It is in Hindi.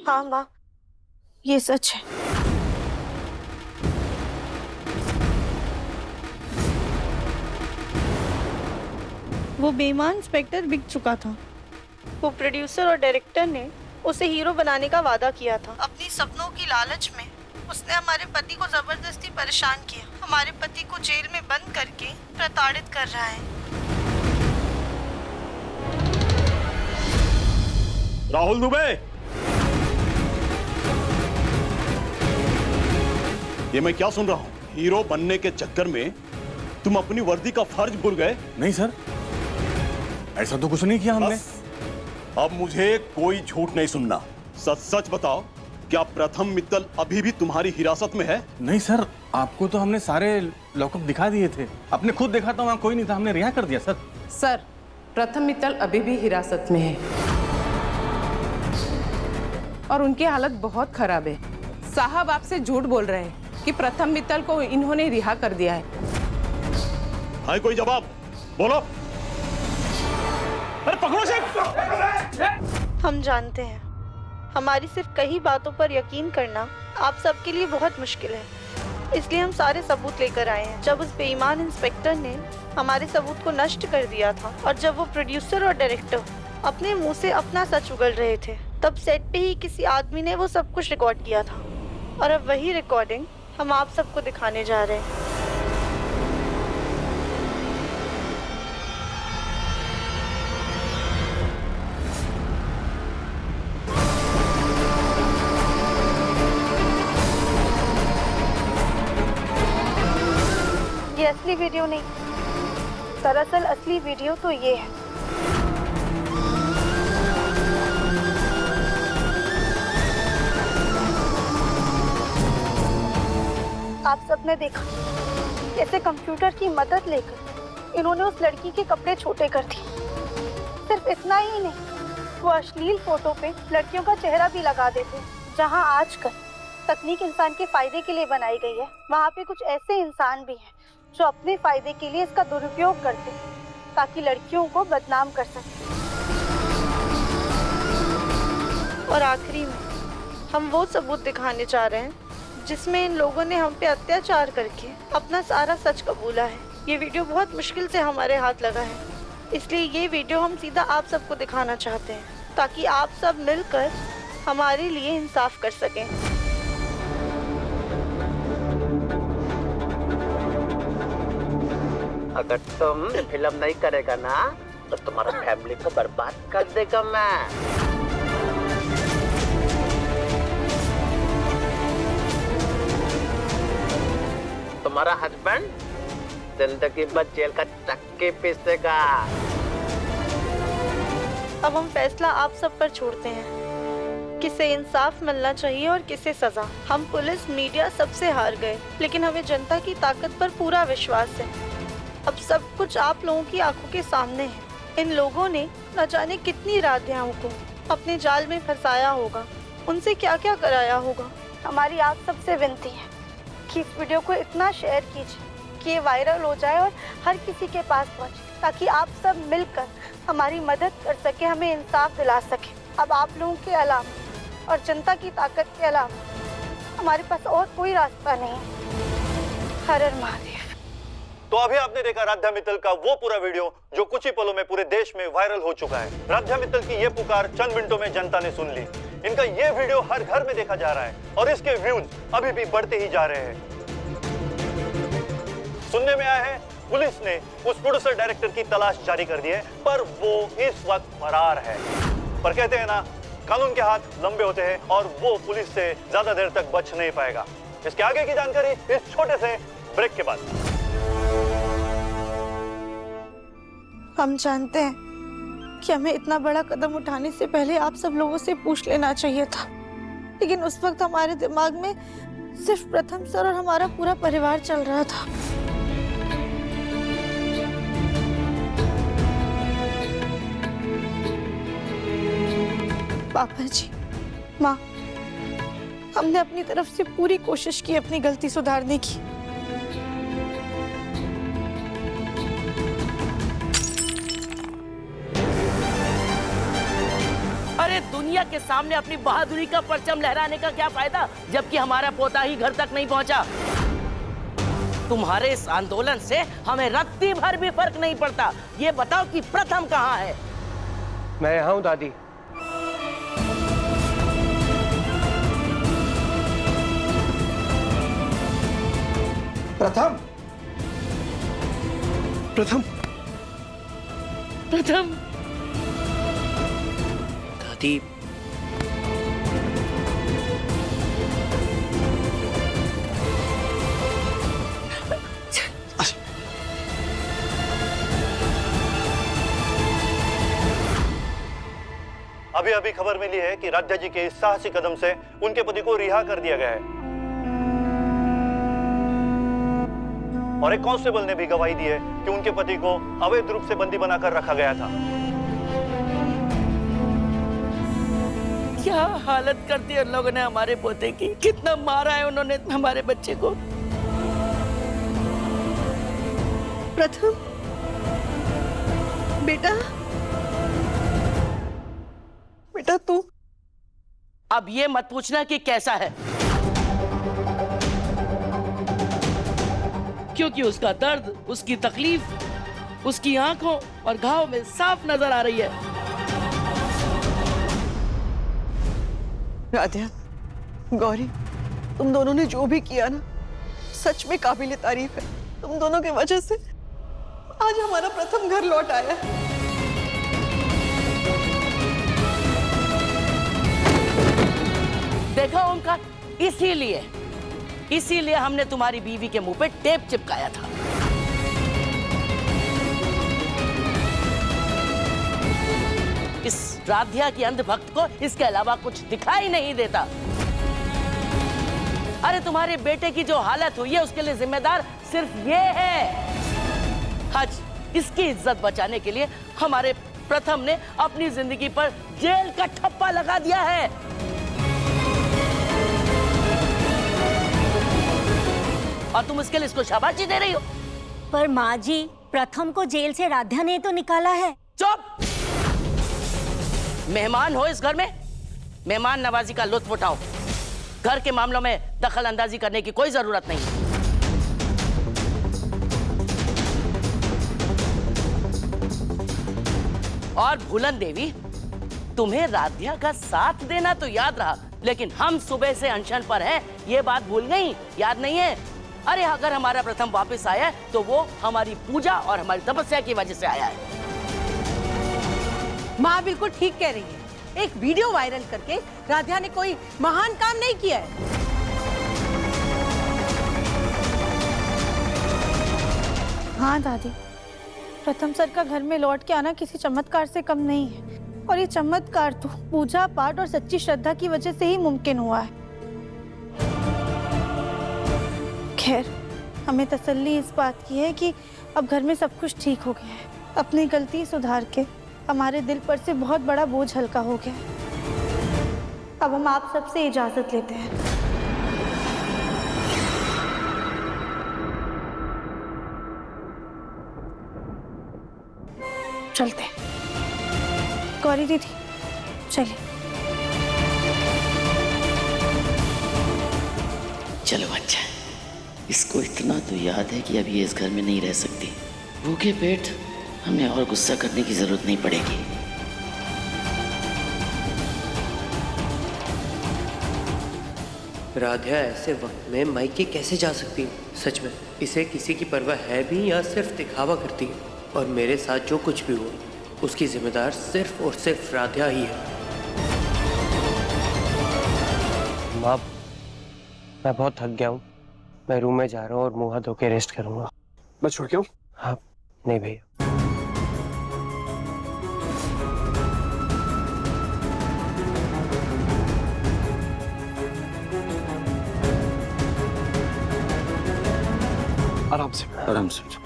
हाँ माँ, ये सच है। वो बेईमान इंस्पेक्टर बिक चुका था। वो प्रोड्यूसर और डायरेक्टर ने उसे हीरो बनाने का वादा किया था। अपनी सपनों की लालच में उसने हमारे पति को जबरदस्ती परेशान किया। हमारे पति को जेल में बंद करके प्रताड़ित कर रहा है। राहुल दुबे, ये मैं क्या सुन रहा हूँ? हीरो बनने के चक्कर में तुम अपनी वर्दी का फर्ज भूल गए। नहीं सर, ऐसा तो कुछ नहीं किया हमने। अब मुझे कोई झूठ नहीं सुनना। सच सच बताओ, क्या प्रथम मित्तल अभी भी तुम्हारी हिरासत में है? नहीं सर, आपको तो हमने सारे लॉकअप दिखा दिए थे। आपने खुद देखा था, वहाँ कोई नहीं था, हमने रिहा कर दिया सर। सर, प्रथम मित्तल अभी भी हिरासत में है और उनकी हालत बहुत खराब है। साहब आपसे झूठ बोल रहे हैं कि प्रथम मित्तल को इन्होंने रिहा कर दिया है। है कोई जवाब? बोलो। अरे पकड़ो से। हम जानते हैं हमारी सिर्फ कई बातों पर यकीन करना आप सबके लिए बहुत मुश्किल है, इसलिए हम सारे सबूत लेकर आए हैं। जब उस बेईमान इंस्पेक्टर ने हमारे सबूत को नष्ट कर दिया था और जब वो प्रोड्यूसर और डायरेक्टर अपने मुंह से अपना सच उगल रहे थे, तब सेट पे ही किसी आदमी ने वो सब कुछ रिकॉर्ड किया था और अब वही रिकॉर्डिंग हम आप सबको दिखाने जा रहे हैं। ये असली वीडियो नहीं, दरअसल असली वीडियो तो ये है। आप सबने देखा कैसे कंप्यूटर की मदद लेकर इन्होंने उस लड़की के कपड़े छोटे कर दिए। सिर्फ इतना ही नहीं, वो अश्लील फोटो पे लड़कियों का चेहरा भी लगा देते। जहां आजकल तकनीक इंसान के फायदे के लिए बनाई गई है, वहाँ पे कुछ ऐसे इंसान भी हैं जो अपने फायदे के लिए इसका दुरुपयोग करते हैं ताकि लड़कियों को बदनाम कर सके। और आखिरी में हम वो सबूत दिखाने जा रहे हैं जिसमें इन लोगों ने हम पे अत्याचार करके अपना सारा सच कबूला है। ये वीडियो बहुत मुश्किल से हमारे हाथ लगा है, इसलिए ये वीडियो हम सीधा आप सबको दिखाना चाहते हैं ताकि आप सब मिलकर हमारे लिए इंसाफ कर सकें। अगर तुम फिल्म नहीं करेगा ना तो तुम्हारा फैमिली को बर्बाद कर देगा मैं। तुम्हारा हस्बैंड जिंदगी भर जेल का चक्की पीसेगा। अब हम फैसला आप सब पर छोड़ते हैं, किसे इंसाफ मिलना चाहिए और किसे सजा। हम पुलिस मीडिया सबसे हार गए, लेकिन हमें जनता की ताकत पर पूरा विश्वास है। अब सब कुछ आप लोगों की आंखों के सामने है। इन लोगों ने न जाने कितनी राधियाओं को अपने जाल में फंसाया होगा, उनसे क्या क्या कराया होगा। हमारी आप सबसे विनती है कि इस वीडियो को इतना शेयर कीजिए कि ये वायरल हो जाए और हर किसी के पास पहुंचे, ताकि आप सब मिलकर हमारी मदद कर सके, हमें इंसाफ दिला सके। अब आप लोगों के अलावा और जनता की ताकत के अलावा हमारे पास और कोई रास्ता नहीं है। हर हर महादेव। तो अभी आपने देखा राधा मित्तल का वो पूरा वीडियो जो कुछ ही पलों में पूरे देश में वायरल हो चुका है। राधा मित्तल की ये पुकार चंद मिनटों में जनता ने सुन ली। इनका ये वीडियो हर घर में देखा जा रहा है और इसके व्यूज अभी भी बढ़ते ही जा रहे हैं। सुनने में आया है पुलिस ने उस प्रोड्यूसर डायरेक्टर की तलाश जारी कर दी है, पर वो इस वक्त फरार है। पर कहते हैं ना, कानून के हाथ लंबे होते हैं और वो पुलिस से ज्यादा देर तक बच नहीं पाएगा। इसके आगे की जानकारी इस छोटे से ब्रेक के बाद। हम जानते हैं कि हमें इतना बड़ा कदम उठाने से पहले आप सब लोगों से पूछ लेना चाहिए था, लेकिन उस वक्त हमारे दिमाग में सिर्फ प्रथम सर और हमारा पूरा परिवार चल रहा था। पापा जी, माँ, हमने अपनी तरफ से पूरी कोशिश की अपनी गलती सुधारने की। अरे पूरे दुनिया के सामने अपनी बहादुरी का परचम लहराने का क्या फायदा, जबकि हमारा पोता ही घर तक नहीं पहुंचा। तुम्हारे इस आंदोलन से हमें रत्ती भर भी फर्क नहीं पड़ता। ये बताओ कि प्रथम कहाँ है? मैं यहाँ हूँ दादी। प्रथम, प्रथम, प्रथम। दादी, अभी अभी खबर मिली है कि राध्या जी के इस साहसी कदम से उनके पति को रिहा कर दिया गया है और एक कांस्टेबल ने भी गवाही दी है कि उनके पति को अवैध रूप से बंदी बनाकर रखा गया था। क्या हालत कर दी उन लोगों ने हमारे पोते की। कितना मारा है उन्होंने हमारे बच्चे को। प्रथम बेटा, बेटा तू। अब ये मत पूछना कि कैसा है, क्योंकि उसका दर्द, उसकी तकलीफ उसकी आंखों और घाव में साफ नजर आ रही है। राध्या, गौरी, तुम दोनों ने जो भी किया ना, सच में काबिल तारीफ है। तुम दोनों की वजह से आज हमारा प्रथम घर लौट आया है। देखा ओमकार, इसीलिए हमने तुम्हारी बीवी के मुंह पे टेप चिपकाया था। इस राध्या की अंधभक्त को इसके अलावा कुछ दिखाई नहीं देता। अरे तुम्हारे बेटे की जो हालत हुई है उसके लिए जिम्मेदार सिर्फ ये है। आज इसकी इज्जत बचाने के लिए हमारे प्रथम ने अपनी जिंदगी पर जेल का ठप्पा लगा दिया है। और तुम इसके लिए इसको शाबाशी दे रही हो। पर माँ जी, प्रथम को जेल से राध्या ने तो निकाला है। चुप! मेहमान हो इस घर में, मेहमान नवाजी का लुत्फ उठाओ। घर के मामलों में दखल अंदाजी करने की कोई जरूरत नहीं। और भूलन देवी, तुम्हें राध्या का साथ देना तो याद रहा, लेकिन हम सुबह से अनशन पर हैं, ये बात भूल गई? याद नहीं है? अरे अगर हमारा प्रथम वापस आया तो वो हमारी पूजा और हमारी तपस्या की वजह से आया है। माँ बिल्कुल ठीक कह रही है। एक वीडियो वायरल करके राध्या ने कोई महान काम नहीं किया है। हाँ दादी, प्रथम सर का घर में लौट के आना किसी चमत्कार से कम नहीं है, और ये चमत्कार तो पूजा पाठ और सच्ची श्रद्धा की वजह से ही मुमकिन हुआ है। खैर, हमें तसल्ली इस बात की है कि अब घर में सब कुछ ठीक हो गया है। अपनी गलती सुधार के हमारे दिल पर से बहुत बड़ा बोझ हल्का हो गया है। अब हम आप सबसे इजाजत लेते हैं। चलते हैं। गौरी दीदी, चलिए। चलो अच्छा, इसको इतना तो याद है कि अब ये इस घर में नहीं रह सकती। भूखे पेट हमें और गुस्सा करने की जरूरत नहीं पड़ेगी। राध्या ऐसे वक्त में मायके कैसे जा सकती है? सच में इसे किसी की परवाह है भी या सिर्फ दिखावा करती है? और मेरे साथ जो कुछ भी हुआ उसकी जिम्मेदार सिर्फ और सिर्फ राध्या ही है। माँ, मैं बहुत थक गया हूँ। मैं रूम में जा रहा हूँ और मुँह हाथ धो के रेस्ट करूँगा। मैं छोड़ के आऊं? हाँ, नहीं भैया। आराम से, आराम से।